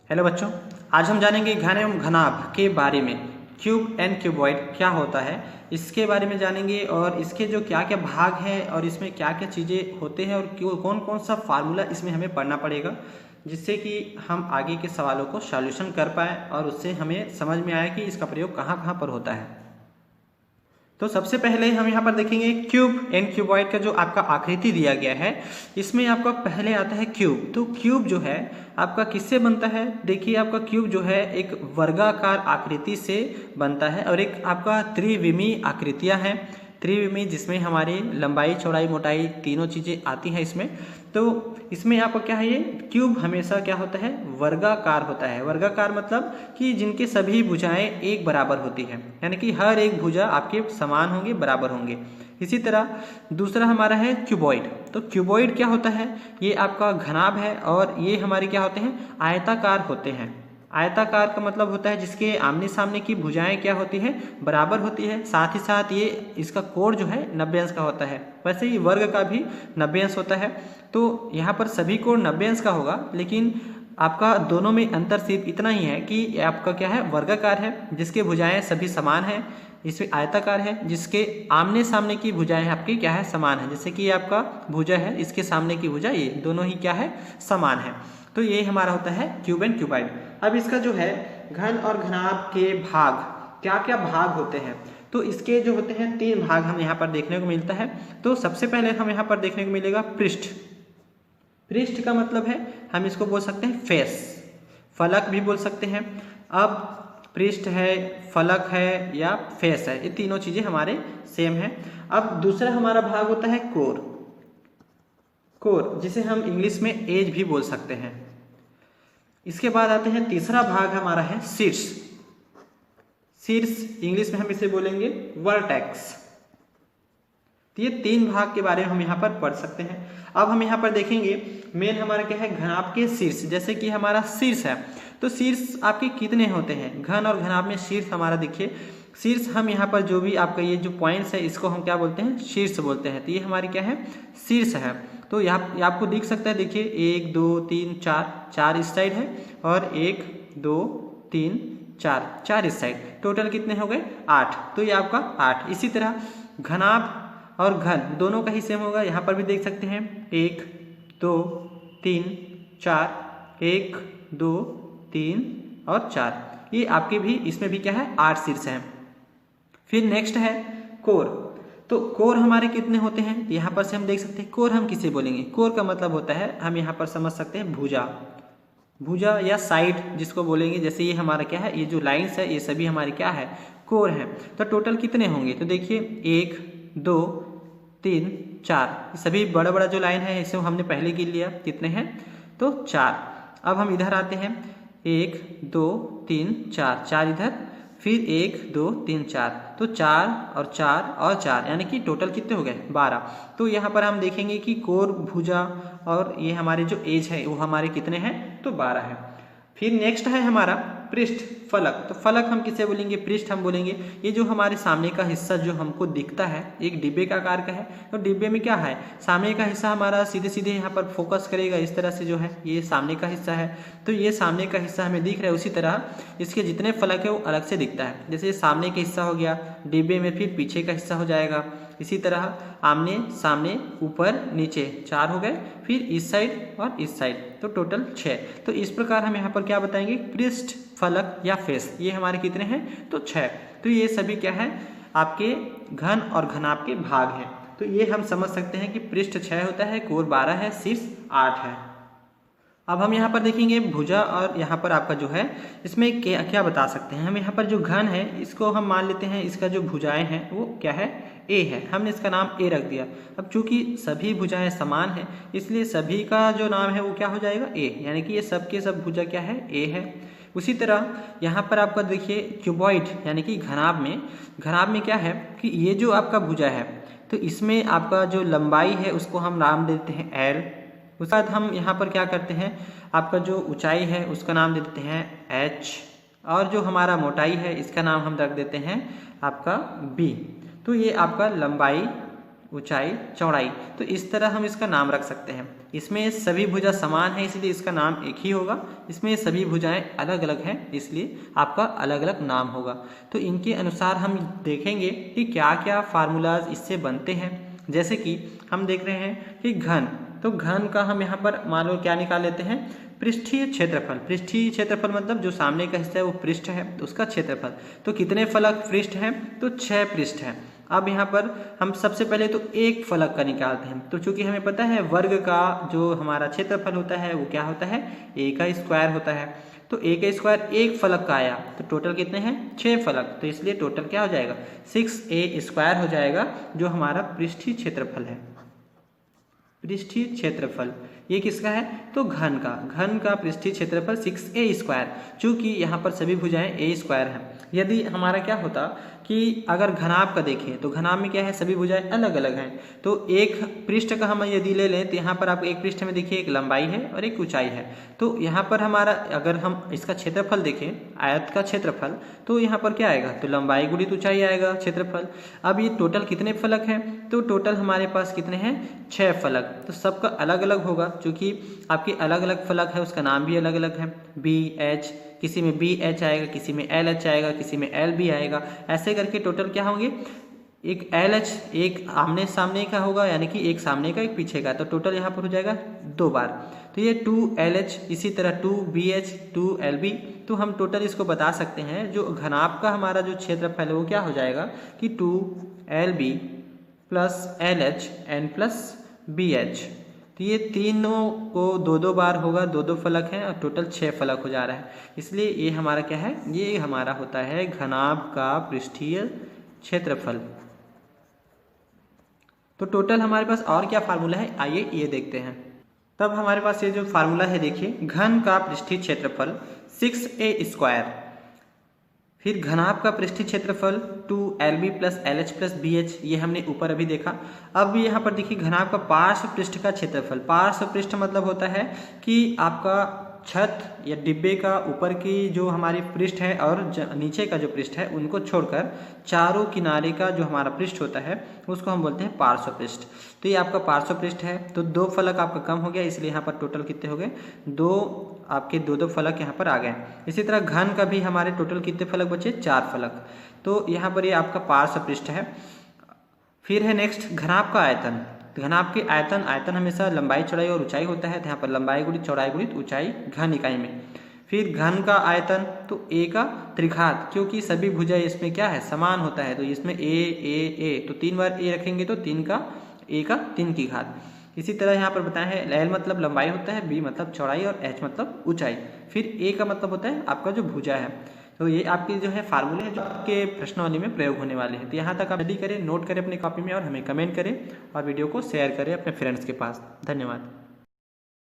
Hello बच्चों, आज हम जानेंगे घन एवं घनाभ के बारे में। क्यूब एंड क्यूबॉइड क्या होता है इसके बारे में जानेंगे और इसके जो क्या क्या भाग हैं और इसमें क्या क्या चीज़ें होते हैं और क्यों कौन कौन सा फार्मूला इसमें हमें पढ़ना पड़ेगा, जिससे कि हम आगे के सवालों को सॉल्यूशन कर पाएँ और उससे हमें समझ में आए कि इसका प्रयोग कहाँ कहाँ पर होता है। तो सबसे पहले हम यहाँ पर देखेंगे क्यूब एंड क्यूबॉइड का जो आपका आकृति दिया गया है, इसमें आपका पहले आता है क्यूब। तो क्यूब जो है आपका किससे बनता है? देखिए, आपका क्यूब जो है एक वर्गाकार आकृति से बनता है और एक आपका त्रिविमीय आकृतियाँ हैं। त्रिविमीय जिसमें हमारी लंबाई, चौड़ाई, मोटाई तीनों चीज़ें आती हैं इसमें। तो इसमें आपका क्या है, ये क्यूब हमेशा क्या होता है, वर्गाकार होता है। वर्गाकार मतलब कि जिनके सभी भुजाएं एक बराबर होती हैं, यानी कि हर एक भुजा आपके समान होंगे, बराबर होंगे। इसी तरह दूसरा हमारा है क्यूबॉइड। तो क्यूबॉइड क्या होता है, ये आपका घनाभ है और ये हमारे क्या होते हैं, आयताकार होते हैं। आयताकार का मतलब होता है जिसके आमने सामने की भुजाएं क्या होती है, बराबर होती है। साथ ही साथ ये इसका कोण जो है 90 अंश का होता है। वैसे ही वर्ग का भी 90 अंश होता है। तो यहाँ पर सभी कोण 90 अंश का होगा, लेकिन आपका दोनों में अंतर सिर्फ इतना ही है कि आपका क्या है, वर्गाकार है जिसके भुजाएं सभी समान हैं। इसमें आयताकार है जिसके आमने सामने की भुजाएं आपकी क्या है, समान है। जैसे कि आपका भुजा है, इसके सामने की भुजा, ये दोनों ही क्या है, समान है। तो ये हमारा होता है क्यूब एंड क्यूबॉइड। अब इसका जो है घन और घनाभ के भाग, क्या क्या भाग होते हैं, तो इसके जो होते हैं 3 भाग हम यहाँ पर देखने को मिलता है। तो सबसे पहले हम यहाँ पर देखने को मिलेगा पृष्ठ। पृष्ठ का मतलब है, हम इसको बोल सकते हैं फेस, फलक भी बोल सकते हैं। अब पृष्ठ है, फलक है या फेस है, ये तीनों चीजें हमारे सेम है। अब दूसरा हमारा भाग होता है कोर। कोर जिसे हम इंग्लिश में एज भी बोल सकते हैं। इसके बाद आते हैं तीसरा भाग हमारा है शीर्ष। शीर्ष इंग्लिश में हम इसे बोलेंगे वर्टेक्स। तो ये 3 भाग के बारे में हम यहाँ पर पढ़ सकते हैं। अब हम यहाँ पर देखेंगे मेन हमारा क्या है, घनाभ के शीर्ष। जैसे कि हमारा शीर्ष है, तो शीर्ष आपके कितने होते हैं, घन और घनाभ में शीर्ष हमारा देखिए, शीर्ष हम यहाँ पर जो भी आपका ये जो पॉइंट्स है इसको हम क्या बोलते हैं, शीर्ष बोलते हैं। तो ये हमारी क्या है, शीर्ष है। तो यहाँ आपको दिख सकता है, देखिए 1 2 3 4, 4 इस साइड है और 1 2 3 4, 4 इस साइड, टोटल कितने हो गए, 8। तो ये आपका 8। इसी तरह घनाभ और घन दोनों का ही सेम होगा। यहाँ पर भी देख सकते हैं 1 2 3 4, 1 2 3 और 4, ये आपके भी इसमें भी क्या है, 8 शीर्ष हैं। फिर नेक्स्ट है कोर। तो कोर हमारे कितने होते हैं, यहाँ पर से हम देख सकते हैं। कोर हम किसे बोलेंगे, कोर का मतलब होता है, हम यहाँ पर समझ सकते हैं भुजा, भुजा या साइड जिसको बोलेंगे। जैसे ये हमारा क्या है, ये जो लाइंस है ये सभी हमारे क्या है, कोर हैं। तो टोटल कितने होंगे, तो देखिए 1 2 3 4, सभी बड़ा बड़ा जो लाइन है इसे हमने पहले गिन लिया, कितने हैं, तो 4। अब हम इधर आते हैं, 1 2 3 4, 4 इधर, फिर 1 2 3 4, तो 4 और 4 और 4, यानी कि टोटल कितने हो गए, 12। तो यहाँ पर हम देखेंगे कि कोर, भुजा और ये हमारे जो एज है वो हमारे कितने हैं, तो 12 है। फिर नेक्स्ट है हमारा पृष्ठ, फलक। तो फलक हम किसे बोलेंगे, पृष्ठ हम बोलेंगे। ये जो हमारे सामने का हिस्सा जो हमको दिखता है, एक डिब्बे का आकार का है। तो डिब्बे में क्या है, सामने का हिस्सा हमारा सीधे सीधे यहाँ पर फोकस करेगा, इस तरह से जो है ये सामने का हिस्सा है। तो ये सामने का हिस्सा हमें दिख रहा है, उसी तरह इसके जितने फलक है वो अलग से दिखता है। जैसे सामने का हिस्सा हो गया डिब्बे में, फिर पीछे का हिस्सा हो जाएगा। इसी तरह आमने सामने, ऊपर नीचे, 4 हो गए, फिर इस साइड और इस साइड, तो टोटल 6। तो इस प्रकार हम यहाँ पर क्या बताएंगे, पृष्ठ, फलक या फेस, ये हमारे कितने हैं, तो 6। तो ये सभी क्या है, आपके घन और घनाभ के भाग हैं। तो ये हम समझ सकते हैं कि पृष्ठ 6 होता है, कोर 12 है, शीर्ष 8 है। अब हम यहाँ पर देखेंगे भुजा, और यहाँ पर आपका जो है इसमें क्या क्या बता सकते हैं हम। यहाँ पर जो घन है इसको हम मान लेते हैं, इसका जो भुजाएं हैं वो क्या है, ए है, हमने इसका नाम ए रख दिया। अब चूंकि सभी भुजाएं समान हैं, इसलिए सभी का जो नाम है वो क्या हो जाएगा, ए, यानी कि ये सब के सब भुजा क्या है, ए है। उसी तरह यहाँ पर आपका देखिए क्यूबॉइड, यानी कि घनाभ में क्या है कि ये जो आपका भुजा है, तो इसमें आपका जो लंबाई है उसको हम नाम देते हैं एल। उसके बाद हम यहाँ पर क्या करते हैं, आपका जो ऊंचाई है उसका नाम दे देते हैं h, और जो हमारा मोटाई है इसका नाम हम रख देते हैं आपका b। तो ये आपका लंबाई, ऊंचाई, चौड़ाई। तो इस तरह हम इसका नाम रख सकते हैं। इसमें सभी भुजा समान है इसलिए इसका नाम एक ही होगा। इसमें सभी भुजाएं अलग अलग हैं इसलिए आपका अलग अलग नाम होगा। तो इनके अनुसार हम देखेंगे कि क्या क्या फार्मूलाज इससे बनते हैं। जैसे कि हम देख रहे हैं कि घन, तो घन का हम यहाँ पर मान लो क्या निकाल लेते हैं, पृष्ठीय क्षेत्रफल। पृष्ठीय क्षेत्रफल मतलब जो सामने का हिस्सा है वो पृष्ठ है, तो उसका क्षेत्रफल। तो कितने फलक पृष्ठ हैं, तो 6 पृष्ठ हैं। अब यहाँ पर हम सबसे पहले तो एक फलक का निकालते हैं। तो चूंकि हमें पता है वर्ग का जो हमारा क्षेत्रफल होता है वो क्या होता है, a का स्क्वायर होता है। तो a का स्क्वायर एक फलक का आया, तो टोटल कितने हैं, 6 फलक। तो इसलिए टोटल क्या हो जाएगा, 6a स्क्वायर हो जाएगा, जो हमारा पृष्ठीय क्षेत्रफल है। पृष्ठीय क्षेत्रफल ये किसका है, तो घन का पृष्ठीय क्षेत्रफल 6a स्क्वायर। चूंकि यहाँ पर सभी भुजाएं a स्क्वायर हैं। यदि हमारा क्या होता कि अगर घनाभ का देखें तो घनाभ में क्या है, सभी भुजाएं अलग अलग हैं। तो एक पृष्ठ का हम यदि ले लें तो यहाँ पर आप एक पृष्ठ में देखिए एक लंबाई है और एक ऊंचाई है। तो यहाँ पर हमारा अगर हम इसका क्षेत्रफल देखें, आयत का क्षेत्रफल, तो यहाँ पर क्या आएगा, तो लंबाई गुणित ऊंचाई आएगा क्षेत्रफल। अब ये टोटल कितने फलक हैं, तो टोटल हमारे पास कितने हैं, 6 फलक। तो सबका अलग अलग होगा, क्योंकि आपके अलग अलग फलक है उसका नाम भी अलग अलग है। बी एच, किसी में बी एच आएगा, किसी में एल एच आएगा, किसी में एल बी आएगा। ऐसे करके टोटल क्या होंगे, एक एल एच एक आमने सामने का होगा, यानी कि एक सामने का एक पीछे का। तो टोटल यहाँ पर हो जाएगा 2 बार। तो ये 2LH, इसी तरह 2BH, 2LB। तो हम टोटल इसको बता सकते हैं, जो घनाभ का हमारा जो क्षेत्रफल है वो क्या हो जाएगा कि 2LB plus LH N plus BH। तो ये तीनों को 2-2 बार होगा, 2-2 फलक हैं और टोटल 6 फलक हो जा रहा है। इसलिए ये हमारा क्या है, ये हमारा होता है घनाभ का पृष्ठीय क्षेत्रफल। तो टोटल हमारे पास और क्या फार्मूला है, आइए ये देखते हैं। तब हमारे पास ये जो फार्मूला है देखिए, घन का पृष्ठीय क्षेत्रफल 6a स्क्वायर, फिर घनाभ का पृष्ठीय क्षेत्रफल 2LB plus LH plus BH, ये हमने ऊपर अभी देखा। अब यहाँ पर देखिए घनाभ का पार्श्व पृष्ठ का क्षेत्रफल। पार्श्व पृष्ठ मतलब होता है कि आपका छत या डिब्बे का ऊपर की जो हमारी पृष्ठ है और नीचे का जो पृष्ठ है उनको छोड़कर चारों किनारे का जो हमारा पृष्ठ होता है उसको हम बोलते हैं पार्श्व पृष्ठ। तो ये आपका पार्श्व पृष्ठ है। तो 2 फलक आपका कम हो गया, इसलिए यहाँ पर टोटल कितने हो गए, 2 आपके 2-2 फलक यहाँ पर आ गए। इसी तरह घन का भी हमारे टोटल कितने फलक बचे, 4 फलक। तो यहाँ पर ये आपका पार्श्व पृष्ठ है। फिर है नेक्स्ट घनाभ का आयतन। घनाभ के आयतन हमेशा लंबाई चौड़ाई और ऊंचाई होता है। तो यहाँ पर लंबाई गुणित चौड़ाई गुणित ऊंचाई घन इकाई में। फिर घन का आयतन, तो a का त्रिघात, क्योंकि सभी भुजा इसमें क्या है, समान होता है। तो इसमें a, तो 3 बार a रखेंगे तो 3 का a का 3 की घात। इसी तरह यहाँ पर बताया है l मतलब लंबाई होता है, b मतलब चौड़ाई और h मतलब ऊंचाई। फिर a का मतलब होता है आपका जो भुजा है। तो ये आपके जो है फार्मूले हैं जो आपके प्रश्नावली में प्रयोग होने वाले हैं। तो यहाँ तक आप स्टडी करें, नोट करें अपनी कॉपी में और हमें कमेंट करें और वीडियो को शेयर करें अपने फ्रेंड्स के पास। धन्यवाद।